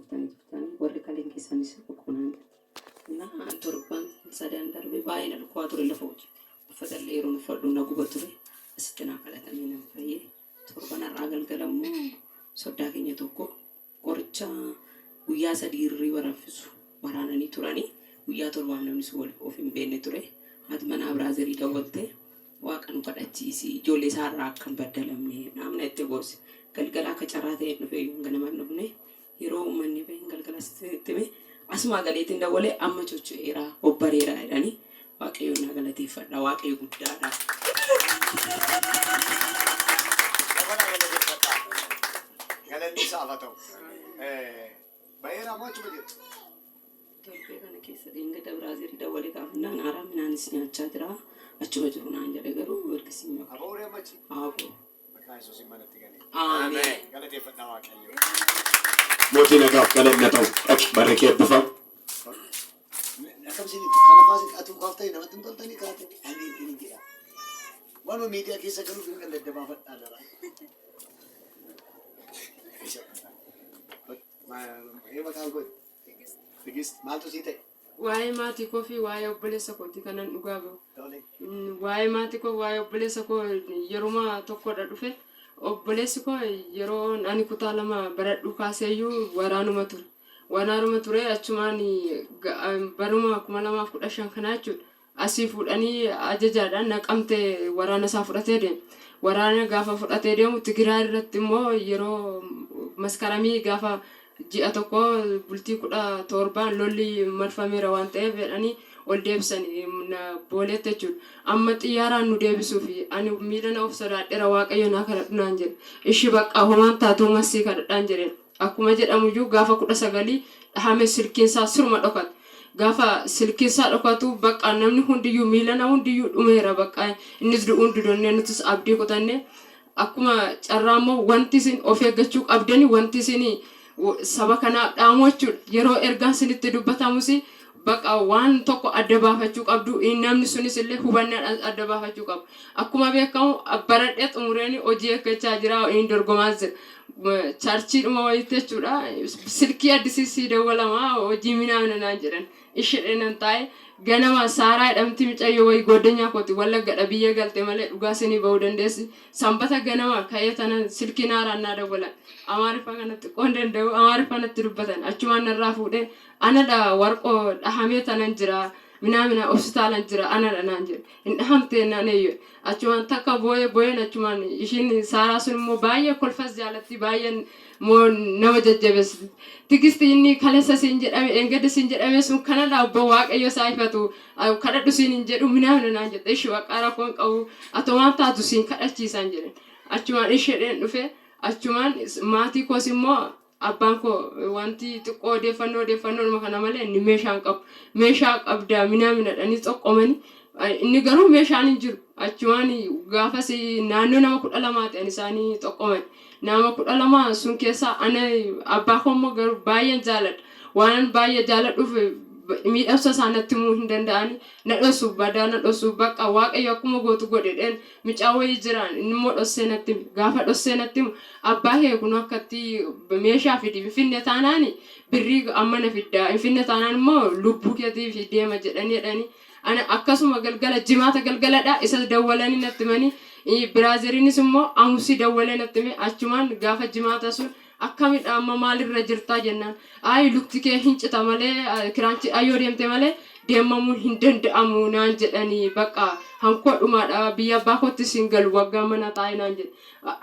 tuftani warri kalen keessanis boqonnaan na torban sadan darbe baay'ina lukwaa ture lafa hojii uffata illee yeroo uffadhu na guba ture asitti naa kadhatamee nan fayyee torban har'aa galgalammoo soddaa keenya tokko qoricha guyyaa 3 irrii waraffisu waraananii turanii guyyaa torbaan namni wal of hin beekne ture haati manaa Biraazerii dawwalte waaqan kadhachiisi ijoollee isaarraa akkan baddalamne namni itti goose galgala akka carraa ta'e dhufee ganama dhufne yeroo uummanni bahin galgala sitti asuma galeetiin dawwalee amma chocho'eera obbareera jedhanii waaqayyoon na galateeffadha waaqayyo guddaadha. Galanni isaaf haa ta'u. Baay'ee maachuu bajeetu. Torbee kana keessa deemgada Biraazerii dawwalee gaafannaan haaraa minaanis nyaachaa jira. Achuma jiru naan jedhe garuu ergasii nyaata. Aboo uree machi? Aboo. Maqaa Yesuusiin manatti galee. Ameen. Galateeffadhaa waaqayyo. Mootiin nagaaf galanna ta'u barri kee eebbifamu. Akkamisin kana faasin atuu kaaftanii namatti hin toltanii kaate ani hin jedha. Waanuma miidiyaa keessa galuuf hin gaddabaafadhaa dara. Maqaan koo Tigist maaltu sii ta'e? Waa'ee maatii koo fi waa'ee obboleessa kooti kanan dhugaa bahu. Waa'ee maatii koo waa'ee obboleessa koo yeruma tokkodha dhufe obboleessi koo yeroo ani kutaa 2 baradhu kaaseeyyuu waraanuma ture. Waraanuma ture achumaan baruma 2015 kana jechuudha. Asii fuudhanii ajajaadhaan naqamte waraana isaa fudhatee deema. Waraana gaafa fudhatee deemu Tigraay irratti immoo yeroo maskaramii gaafa ji'a tokko bultii 17 lolli marfameera waan ta'eef jedhanii ol deebisan booleette jechuudha. Amma xiyyaaraan nu deebisuuf ani miidhana of sodaadheera waaqayyo naa kadhadhu naan jedhe. Ishii bakka homaan taatu masii kadhadhaan jedheen. Akkuma jedhamuyyuu gaafa 19 dhahame silkiinsaa sirma dhokate. Gaafa silkiinsaa dhokatu bakka namni hundiyyuu miilana hundiyyuu dhumeera bakka innis du'uun didonnee nutis abdii kutanne akkuma carraammoo wanti isin of eeggachuu qabdani wanti isin saba kanaaf dhaamochuudha yeroo ergaan isinitti dubbatamus bakka waan tokko adda baafachuu qabdu namni sunis illee hubannaa adda baafachuu qabu. Akkuma beekamu baradhee xumureen hojii eeggachaa jira inni dorgomaa jira. Charchii dhuma wayiitti jechuudha. Silkii addisiisii dawwalamaa hojii minaa naan jedhan. Isheen taa'e ganama Saaraa jedhamti mucayyoo wayii goddanyaa kooti Wallaggadha biyya galte malee dhugaa isinii bahuu dandeessi. Sanbata ganama ka'ee tanan silkii naaraan naa dawwalan. Amaariffaa kanatti qoon danda'u Amaariffaa natti dubbatan achumaan narraa fuudhee anadha warqoo dhahamee tanan jira minaa hospitaalan jira anadha naan jedhe hin dhahamtee naan eeyyo achumaan takka booyeen achumaan ishiin Saaraa sun immoo baay'ee kolfas jaalatti baay'een moo nama jajjabeessi Tigisti inni kaleessa siin jedhame engedde siin jedhame sun kanadha obbo waaqayyo isaa ifatu kadhadhu siin hin jedhu minaa naan jedhe ishii waqaara koon qabu atomaan taatu siin kadhachiisan jedhan achumaan isheen dhufe achumaan maatii koos immoo abbaan koo wanti xiqqoo odeeffannoo kana malee inni meeshaan qabu meeshaa qabdaa minadhanii xoqqomanii inni garuu meeshaan hin jiru achumaan gaafas naannoo nama 12 ta'an isaanii xoqqoman nama 12 sun keessaa ana abbaa koo immoo garuu baay'een jaaladha waan baay'ee jaaladhuuf miidhamsa isaanitti himuu hin danda'ani na dhosu badaa na dhosu bakka waaqayyo akkuma gootu godhedheen micaa wayii jiraan inni immoo dhossee natti gaafa dhossee natti abbaa kee kun akkatti meeshaa fidi finne taanaani birrii amma na fiddaa finne taanaan immoo lubbuu keetiif deema jedhanii ana akkasuma galgala jimaata galgaladha isa dawwalanii natti manii Biraazeriinis immoo amusi dawwalee natti mee achumaan gaafa jimaata sun akkamidha amma maalirra jirtaa jennaan ay lukti kee hin cita malee kiraanchi ayoo deemte malee deemamuu hin danda'amu naan jedhanii bakka hankoo dhumaadha biyya abbaa kootti siin galu waggaa mana taa'e naan jedhe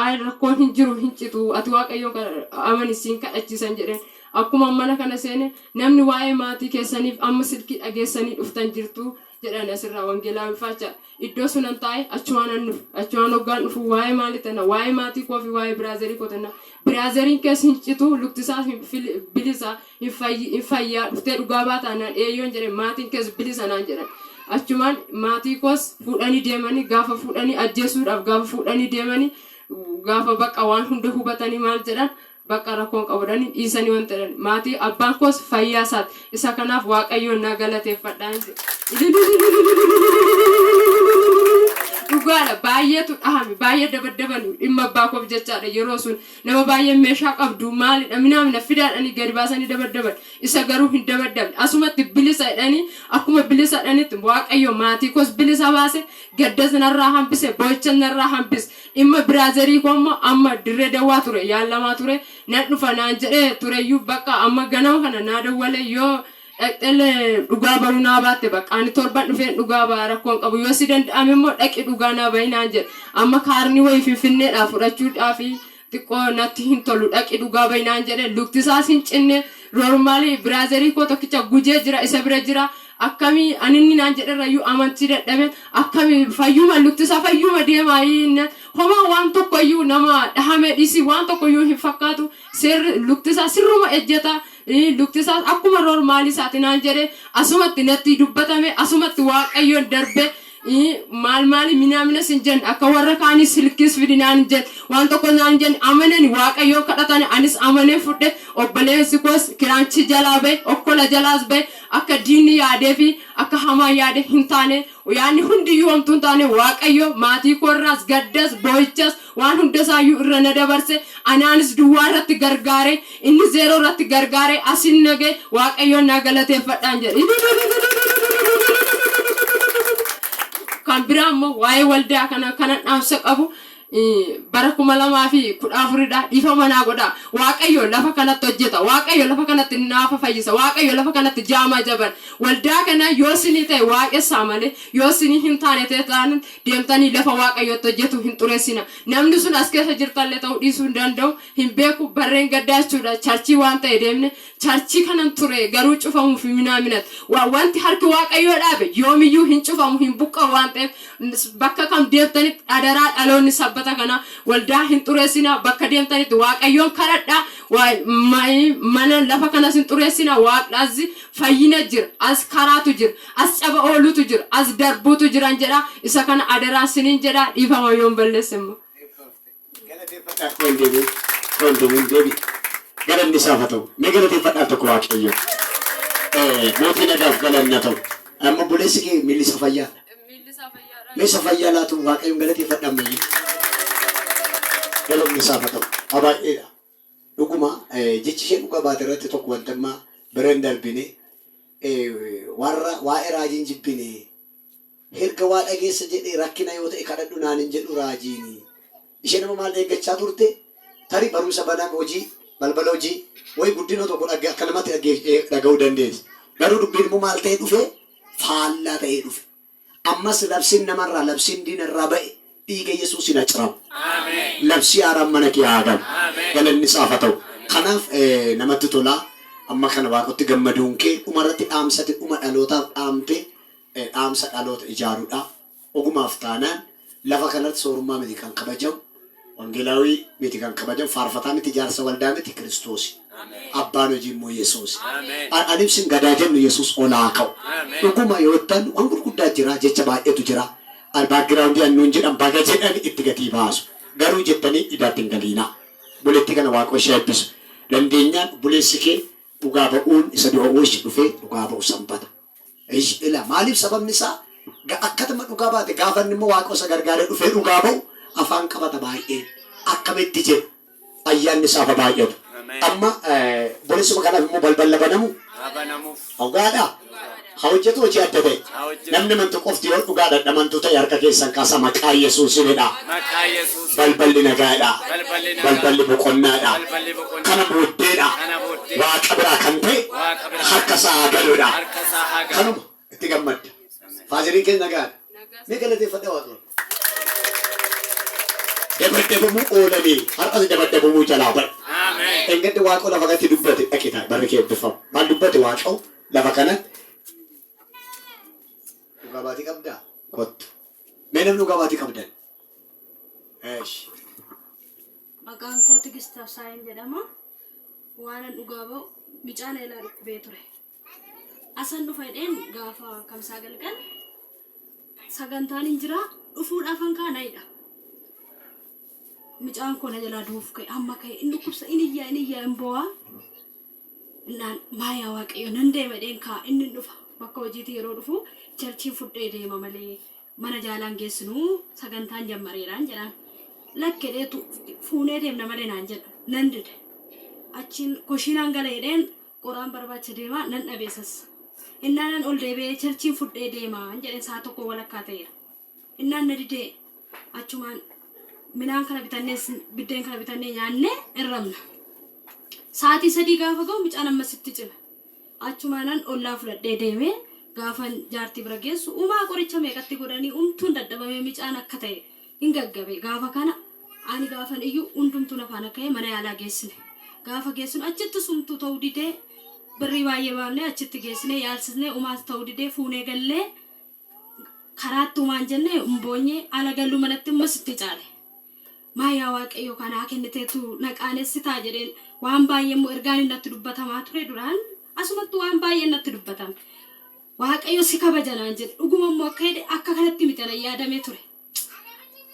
ay rakkoon hin jiru hin citu ati waaqayyoon amani siin kadhachiisan jedheen akkuma mana kana seene namni waa'ee maatii keessaniif amma silkii dhageessanii dhuftan jirtu jedhan asirraa wangeelaa bifaacha iddoo sunan taa'e achumaan hoggaan dhufu waa'ee maalitana waa'ee maatii koo fi waa'ee Biraazerii kootana Biraazeriin keessa hin citu luktisaa bilisa hin fayyaa dhuftee dhugaa baatanaan eeyyoon jedhe maatiin keessa bilisa naan jedhan achumaan maatii koos fuudhanii deemanii gaafa fuudhanii ajjeesuudhaaf gaafa fuudhanii deemanii gaafa bakka waan hunda hubatanii maal jedhan bakka rakkoon qabudhanii dhiisanii waan ta'an maatii abbaan koos fayyaa isaati isa kanaaf waaqayyoon na galateeffadhaan dhugaadha baay'eetu dhahame baay'ee dabaddaban dhimma abbaa koof jechaadha yeroo sun nama baay'ee meeshaa qabdu maalidha minaamina fidaadhanii gadi baasanii dabaddaban isa garuu hin dabaddabne asumatti bilisa jedhanii akkuma bilisa jedhanitti waaqayyo maatii koos bilisa baase gaddas narraa hambise boo'icha narraa hambise dhimma biraazerii koommoo amma dirree dawwaa ture yaalamaa ture nan dhufa naan jedhee tureyyuu bakka amma ganama kana naa dawwale yoo dhaqxelee dhugaa baruu naa baatte bakka ani torban dhufeen dhugaa baa rakkoon qabu yoo si danda'ame immoo dhaqi dhugaa naa bahi naan jedhe amma kaarni wayii finfinneedhaa fudhachuudhaa fi xiqqoo natti hin tolu dhaqi dhugaa bahi naan jedhe luktisaas hin cinne roormaalii biraazerii koo tokkicha gujee jira isa bira jira akkamii aninni naan jedherrayyuu amantii dadhabe akkamii fayyuma luktisaa fayyuma deemaa homaa waan tokkoyyuu nama dhahame dhiisii waan tokkoyyuu hin fakkaatu seerri luktisaa sirruma ejjeta luktisaa akkuma roormaalii isaati naan jedhe asumatti natti dubbatame asumatti waaqayyoon darbe maali minaamina sin jen akka warra kaanii silkis fidinaan jen waan tokko naan jen amanani waaqayyo kadhatani anis amane fudhe obboleessi koos kiraanchi jalaa bahe okkola jalaas bahe akka diinni yaadee fi akka hamaa yaade hin taane yaanni hundiyyuu homtuu hin taane waaqayyo maatii koorraas gaddas boo'ichas waan hundasaayyuu irra na dabarse anaanis duwwaa irratti gargaare inni zeeroo irratti gargaare asin nage waaqayyoon naa galateeffadhaan jedhe kan biraa immoo waa'ee waldaa kana dhaamsa qabu bara 2014 dhiifa manaa godha waaqayyo lafa kanatti hojjeta waaqayyo lafa kanatti naafa fayyisa waaqayyo lafa kanatti jaama jaban waldaa kana yoo sinii ta'e waaqessaa malee yoo sinii hin taane ta'an deemtanii lafa waaqayyotti hojjetu hin xureessina namni sun as keessa jirtallee ta'uu dhiisuu hin danda'u hin beeku barreen gaddaachuudha charchii waan ta'e deemne charchii kanan ture garuu cufamu fi minaaminat wanti harki waaqayyoo dhaabe yoomiyyuu hin cufamu hin buqqa'u waan ta'eef bakka kam deemtanii adaraa dhaloonni sabbata kana waldaa hin xureessina bakka deemtanitti waaqayyoon kadhadhaa mana lafa kanas hin xureessina waaqaas fayyina jira as karaatu jira as caba oolutu jira as darbuutu jiran jedha isa kana adaraan siniin jedha dhiifama yoon balleessemmo galanni isaaf haa ta'u mee galateeffadhaaf tokko waaqayyo mootii nagaaf galanna ta'u amma buleessi kee miillisa fayyaa meesha fayyaa laatu waaqayyoon galateeffadhaaf mayyi galanni isaaf haa ta'u habaay'eedha dhuguma jechi ishee dhuga baate irratti tokko wantammaa bireen darbine warra waa'ee raajiin jibbine erga waa dhageessa jedhee rakkina yoo ta'e kadhadhu naan hin jedhu raajiini ishee nama maal eeggachaa turte tarii barumsa baname hojii balbala hojii way guddinoo tokko akka namatti dhaga'uu dandeessi garuu dubbiin immoo maal ta'ee dhufe faallaa ta'ee dhufe ammas labsiin namarraa labsiin diinarraa ba'e dhiiga Yesuusin aciramu labsii haaraan mana kee haa galu galanni isaaf haa ta'u kanaaf namatti tolaa amma kana waaqotti gammaduun kee dhumarratti dhaamsate dhuma dhalootaaf dhaamte dhaamsa dhaloota ijaaruudha ogumaaf taanaan lafa kanatti soorummaa miti kan kabajamu wangeelaawii miti kan kabajamu faarfataa miti jaarsa waldaa miti Kiristoos abbaan hojii immoo Yesuus anibsin gadaa jennu Yesuus olaa ka'u dhuguma yoo ta'an waan gurguddaa jira jecha baay'eetu jira baagiraawundii annuun jedhan baga jedhan itti gatii baasu garuu jettanii idaatti hin galiinaa buletti kana waaqoo ishee eebbisu dandeenyaan buleessi kee dhugaa ba'uun isa du'a oolchi dhufee dhugaa ba'u sanbata ila maaliif sababni isaa akkatuma dhugaa baate gaafanni immoo waaqoo isa gargaaree dhufee dhugaa ba'u afaan qabata baay'ee akkamitti jedhu ayyaanni isaa fa baay'atu amma buleessuma kanaaf immoo balballa banamu dhugaadha hojjetu hojii adda ta'e namni mantu qofti yoo dhugaa dadhamantu ta'e harka keessan kaasa maqaa Yesuusinidha balballi nagaadha balballi boqonnaadha kana booddeedha waaqa biraa kan ta'e harka isaa haa galuudha kanuma itti gammadda faaziriin keenya nagaadha mee galateeffadha waaqoon dabaddabamuu oolanii har'as dabaddabamuu jalaa bara engadde waaqoo lafa kanatti dubbate dhaqita barri kee eebbifamu maal dubbate waaqoo lafa kanatti dhugaabatii qabdaa kottu mee namni dhugaabatii qabdan maqaan koo Tigistaaf Saayin jedhama waan dhugaa ba'u bicaan eelaa dhukkubee ture asan dhufedheen gaafa kamsaa galgal sagantaan hin jira dhufuudhaafan kaanayidha bicaan koo na jalaa duuf ka'e amma ka'e inni dhukkubsa inni iyyaa hin bo'aa naan maayaa waaqayyo nan deema dheen kaa inni dhufa bakka hojiitti yeroo dhufu charchii fudhee deema malee mana jaalaan geessinuu sagantaan jammareedhaan jedhaan lakkeedheetu fuunee deemna malee naan jedha nan dide achiin koshiinaan galeedheen qoraan barbaacha deemaa nan dhabeessas innaan ol deebi'ee cherchiin fudhee deemaa jedheen saa tokko walakkaa ta'eera innaan na didee achumaan minaan kana bitannee biddeen kana bitannee nyaannee irramna sa'aatii 3 gaafa ga'u mucaan ammasitti cima achumaanan ollaa fudhadhee deemee gaafan jaartii bira geessu umaa qoricha meeqatti godhanii umtuun dadhabamee mucaan akka ta'e hin gaggabe gaafa kana ani gaafan iyyuu hundumtuu nafaan akka mana yaalaa geessine gaafa geessinu achitti sumtuu ta'uu didee birrii baay'ee baafnee achitti geessine yaalsisnee umaas ta'uu didee fuunee gallee karaatti umaan jennee umboonyee ala gallu manatti ummasitti caale maayaa waaqayyo kanaa kenniteetu naqaaneessitaa jedheen waan baay'ee immoo ergaan innatti dubbatamaa ture duraan asumatti waan baay'ee innatti dubbatame waaqayyo si kabajanaan jedhe dhuguma immoo akka jedhe akka kanatti miti ana yaadamee ture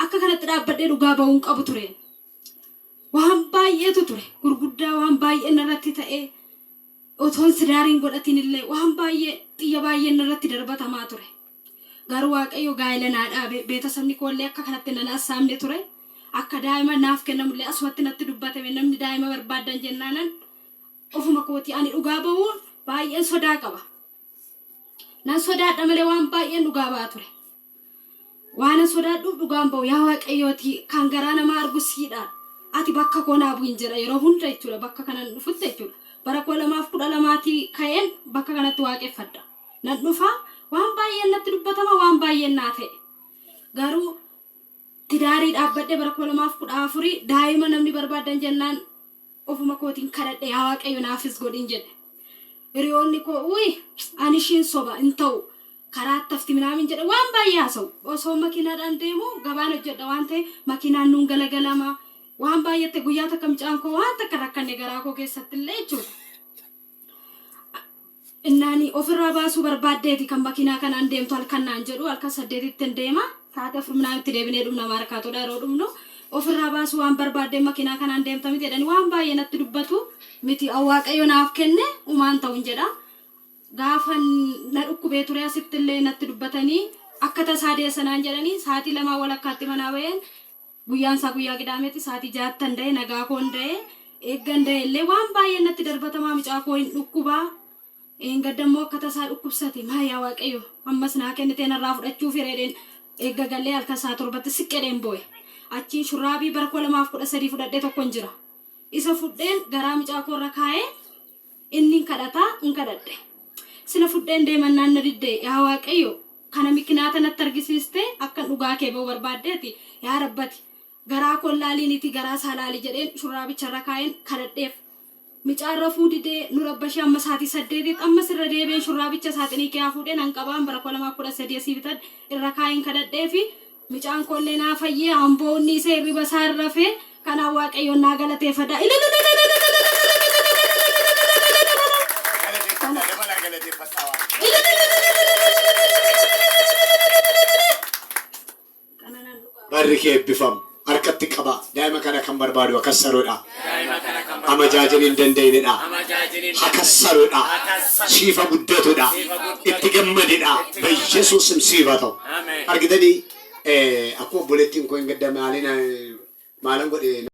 akka kanatti dhaabbadhee dhugaa ba'uun qabu ture waan baay'eetu ture gurguddaa waan baay'ee narratti ta'ee otoon sidaariin godhatiin illee waan baay'ee xiyya baay'ee narratti darbatamaa ture garuu waaqayyo gaa'ela naa dhaabe beetasabni koollee akka kanatti nan assaamne ture akka daa'ima naaf kennamullee asumatti natti dubbatame namni daa'ima barbaadan jennaanan ofuma kootii ani dhugaa ba'uun baay'een sodaa qaba nan sodaadha malee waan baay'een dhugaa ba'aa ture waan sodaadhuuf dhugaan ba'u yaa waaqayyooti kan garaa namaa argu siidhaan ati bakka koo naa bu'in jira yeroo hunda jechuudha bakka kanan dhufutti jechuudha bara 2012 ka'een bakka kanatti waaqeffadha nan dhufaa waan baay'een natti dubbatama waan baay'een naa ta'e garuu tidaarii dhaabbadhee bara 2014 daa'ima namni barbaadan jennaan ofuma kootiin kadhadhe yaa waaqayyo naafis godhin jedhe hiriyoonni koo uyi ani ishiin soba hin ta'u karaa tafti minaamin jedhe waan baay'ee haasa'u osoo makiinaadhaan deemu gabaan hojjedha waan ta'e makiinaan nuun galagalama waan baay'eetti guyyaa takka mucaan koo waan takka rakkanne garaa koo keessatti illee jechuudha innaani ofirraa baasuu barbaaddeeti kan makiinaa kanaan deemtu halkan naan jedhu halkan 8tti deema sa'aatii 4 minaaatti deebinee dhumna maarkaatoodha yeroo dhumnu ofirraa baasuu waan barbaaddee makiinaa kanaan deemta miti jedhani waan baay'ee natti dubbatu miti waaqayyo naaf kenne umaan ta'uun jedha gaafan na dhukkubee ture asitti illee natti dubbatanii akka tasaa deessanaan jedhanii sa'aatii 2 walakkaatti manaa ba'een guyyaan isaa guyyaa qidaameetti sa'aatii 6 da'e nagaa koo da'e eeggan da'e illee waan baay'ee natti darbatamaa mucaa koo hin dhukkubaa gadammoo akka tasaa dhukkubsate maayaa waaqayyo ammas naa kennitee narraa fudhachuuf hireedheen eegga gallee halkan saa 7tti siqqedheen boo'e achiin shurraabii bara 2013 fudhadhee tokkon jira isa fudheen garaa mucaa koo irra kaa'ee inni kadhataa hin kadhadhe sila fudheen deemannaan na diddee yaa waaqayyo kana mikinaata natti argisiiste akka dhugaa kee ba'uu barbaaddeeti yaa rabbati garaa koo laaliiniti garaa isaa laali jedheen shurraabicha irra kaa'een kadhadheef mucaan rafuu didee nu rabbashee amma sa'aatii 8tti amma sirra deebi'een shurraabicha saaxinii kee fuudheen hanqabaan bara 2013 asii bitan irra kaa'een kadhadhee fi mucaan koollee naa fayyee hamboonni isa hirriba isaa rafee kanaan waaqayyoon naa galateeffadha barri kee eebbifamu harkatti qaba daa'ima kana kan barbaadu akassaroodha amajaajin hin dandeenyedha akassaroodha siifa guddatudha itti gammadidha biyyesuusim siifa ta'u argitanii akkuma obboleettiin koo hin gaddame maalan godhe